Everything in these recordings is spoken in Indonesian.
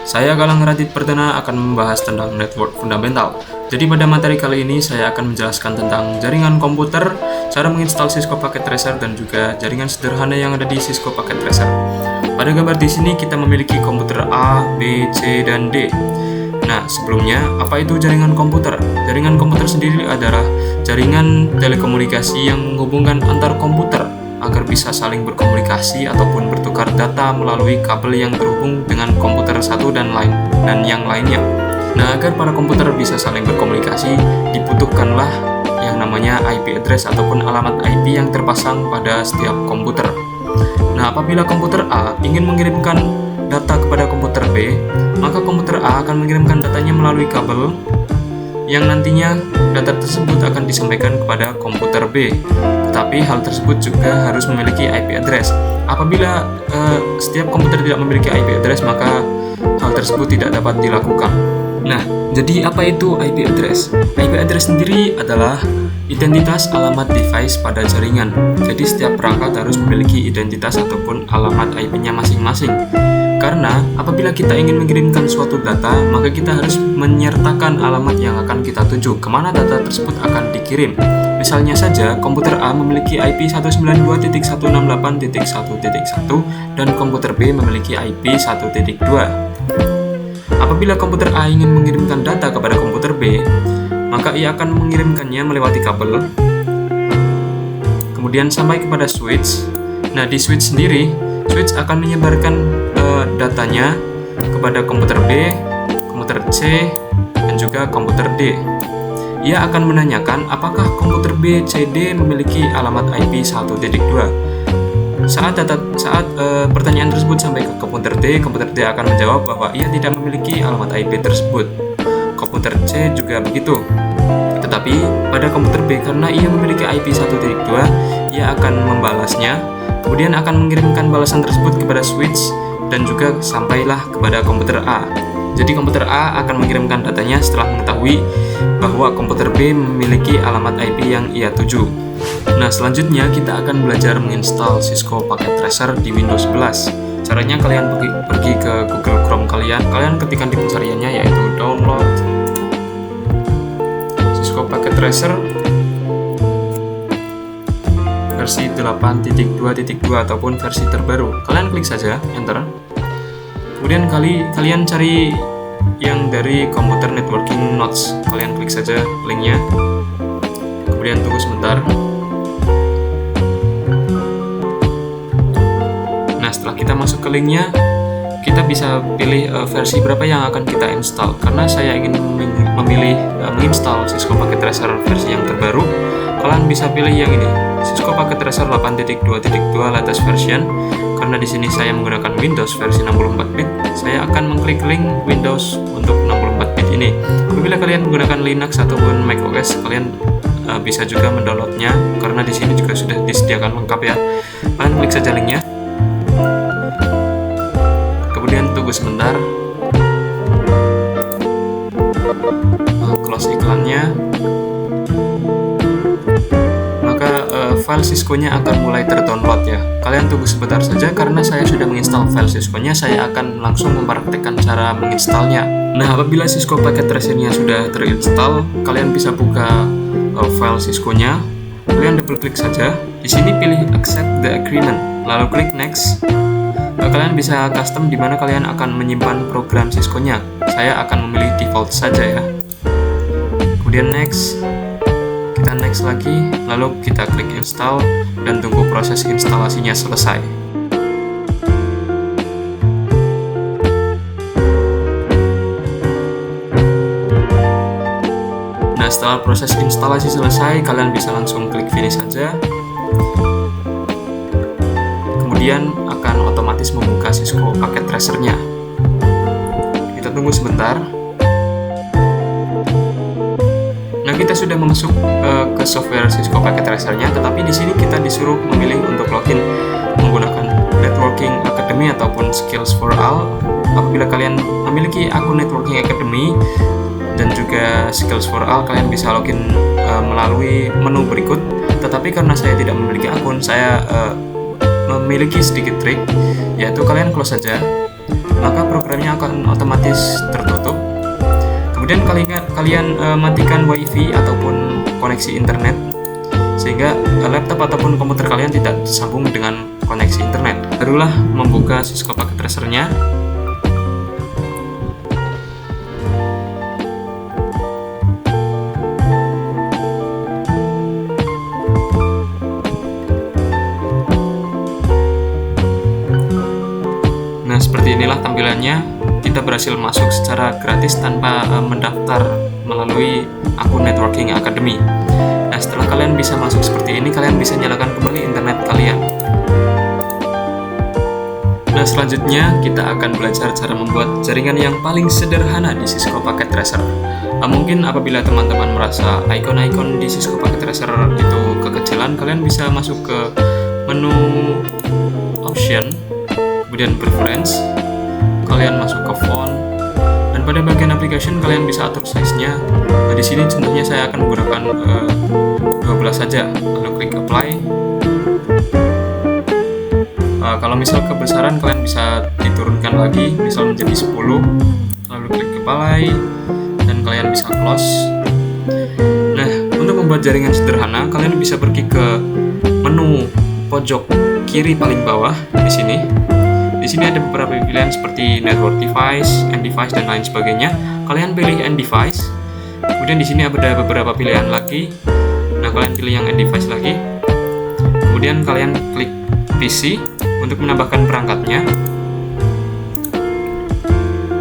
Saya Galang Radit Perdana akan membahas tentang network fundamental. Jadi pada materi kali ini saya akan menjelaskan tentang jaringan komputer, cara menginstal Cisco Packet Tracer dan juga jaringan sederhana yang ada di Cisco Packet Tracer. Pada gambar di sini kita memiliki komputer A, B, C, dan D. Nah, sebelumnya apa itu jaringan komputer? Jaringan komputer sendiri adalah jaringan telekomunikasi yang menghubungkan antar komputer agar bisa saling berkomunikasi ataupun bertukar data melalui kabel yang terhubung dengan komputer satu dan yang lainnya. Nah, agar para komputer bisa saling berkomunikasi, dibutuhkanlah yang namanya IP address ataupun alamat IP yang terpasang pada setiap komputer. Nah, apabila komputer A ingin mengirimkan data kepada komputer B, maka komputer A akan mengirimkan datanya melalui kabel yang nantinya data tersebut akan disampaikan kepada komputer B. Tetapi hal tersebut juga harus memiliki IP address. Apabila setiap komputer tidak memiliki IP address, maka hal tersebut tidak dapat dilakukan. Nah, jadi apa itu IP address? IP address sendiri adalah identitas alamat device pada jaringan. Jadi setiap perangkat harus memiliki identitas ataupun alamat IP-nya masing-masing. Karena apabila kita ingin mengirimkan suatu data, maka kita harus menyertakan alamat yang akan kita tuju, kemana data tersebut akan dikirim. Misalnya saja, komputer A memiliki IP 192.168.1.1 dan komputer B memiliki IP 1.2. Apabila komputer A ingin mengirimkan data kepada komputer B, maka ia akan mengirimkannya melewati kabel, kemudian sampai kepada switch. Nah, di switch sendiri, switch akan menyebarkan datanya kepada komputer B, komputer C, dan juga komputer D. Ia akan menanyakan apakah komputer B, C, D memiliki alamat IP 1.2. Saat pertanyaan tersebut sampai ke komputer D akan menjawab bahwa ia tidak memiliki alamat IP tersebut. Komputer C juga begitu. Tetapi pada komputer B, karena ia memiliki IP 1.2, ia akan membalasnya, kemudian akan mengirimkan balasan tersebut kepada switch dan juga sampailah kepada komputer A. Jadi komputer A akan mengirimkan datanya setelah mengetahui bahwa komputer B memiliki alamat IP yang ia tuju. Nah, selanjutnya kita akan belajar menginstal Cisco Packet Tracer di Windows 11. Caranya kalian pergi ke Google Chrome kalian ketikkan di pencariannya yaitu download Cisco Packet Tracer versi 8.2.2 ataupun versi terbaru. Kalian klik saja enter. Kemudian kalian cari yang dari Computer Networking Notes. Kalian klik saja linknya. Kemudian tunggu sebentar. Nah, setelah kita masuk ke linknya, kita bisa pilih versi berapa yang akan kita install. Karena saya ingin memilih menginstal Cisco Packet Tracer versi yang terbaru, kalian bisa pilih yang ini, Cisco Packet Tracer 8.2.2 latest version. Karena di sini saya menggunakan Windows versi 64 bit, saya akan mengklik link Windows untuk 64 bit ini. Apabila kalian menggunakan Linux ataupun Mac OS, kalian bisa juga mendownloadnya karena di sini juga sudah disediakan lengkap ya. Kalian klik saja linknya. Kemudian tunggu sebentar. Close iklannya. File Cisco-nya akan mulai terdownload ya. Kalian tunggu sebentar saja karena saya sudah menginstal file Cisco-nya, saya akan langsung mempraktekkan cara menginstalnya. Nah, apabila Cisco Packet Tracer-nya sudah terinstall, kalian bisa buka file Cisco-nya. Kalian double klik saja. Di sini pilih accept the agreement, lalu klik next. Kalian bisa custom di mana kalian akan menyimpan program Cisco-nya. Saya akan memilih default saja ya. Kemudian next. Kita next lagi, lalu kita klik install dan tunggu proses instalasinya selesai. Nah, setelah proses instalasi selesai, kalian bisa langsung klik finish saja. Kemudian akan otomatis membuka Cisco Packet Tracer-nya. Kita tunggu sebentar. Nah, kita sudah masuk ke software Cisco Packet Tracer-nya, tetapi di sini kita disuruh memilih untuk login menggunakan Networking Academy ataupun Skills for All. Apabila kalian memiliki akun Networking Academy dan juga Skills for All, kalian bisa login melalui menu berikut. Tetapi karena saya tidak memiliki akun, saya memiliki sedikit trik, yaitu kalian close saja, maka programnya akan otomatis otomatis tertutup. Kemudian kalian matikan WiFi ataupun koneksi internet, sehingga laptop ataupun komputer kalian tidak tersambung dengan koneksi internet. Barulah membuka Cisco Packet Tracer-nya. Nah, seperti inilah tampilannya. Kita berhasil masuk secara gratis tanpa mendaftar melalui akun Networking Academy. Nah, setelah kalian bisa masuk seperti ini, kalian bisa nyalakan kembali internet kalian. Nah, selanjutnya kita akan belajar cara membuat jaringan yang paling sederhana di Cisco Packet Tracer. Mungkin apabila teman-teman merasa icon-icon di Cisco Packet Tracer itu kekecilan, kalian bisa masuk ke menu Option, kemudian Preference, kalian masuk ke Font, dan pada bagian Application kalian bisa atur size-nya. Nah, di sini contohnya saya akan menggunakan 12 saja, lalu klik Apply. Kalau misal kebesaran kalian bisa diturunkan lagi, misal menjadi 10, lalu klik Apply, dan kalian bisa close. Nah, untuk membuat jaringan sederhana, kalian bisa pergi ke menu pojok kiri paling bawah di sini. Di sini ada beberapa pilihan seperti network device, end device, dan lain sebagainya. Kalian pilih end device. Kemudian di sini ada beberapa pilihan lagi. Nah, kalian pilih yang end device lagi. Kemudian kalian klik PC untuk menambahkan perangkatnya.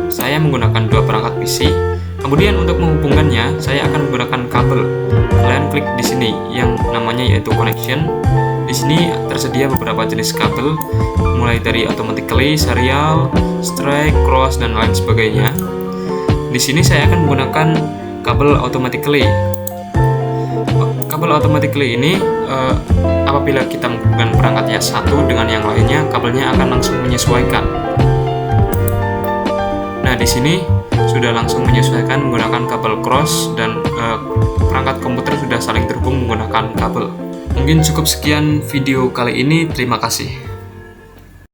Saya menggunakan 2 perangkat PC. Kemudian untuk menghubungkannya, saya akan menggunakan kabel. Kalian klik di sini yang namanya yaitu connection. Di sini tersedia beberapa jenis kabel, mulai dari automatically, serial, straight, cross, dan lain sebagainya. Di sini saya akan menggunakan kabel automatically. Kabel automatically ini apabila kita menghubungkan perangkatnya satu dengan yang lainnya, kabelnya akan langsung menyesuaikan. Nah, di sini sudah langsung menyesuaikan menggunakan kabel cross, dan perangkat komputer sudah saling terhubung menggunakan kabel. Mungkin cukup sekian video kali ini. Terima kasih.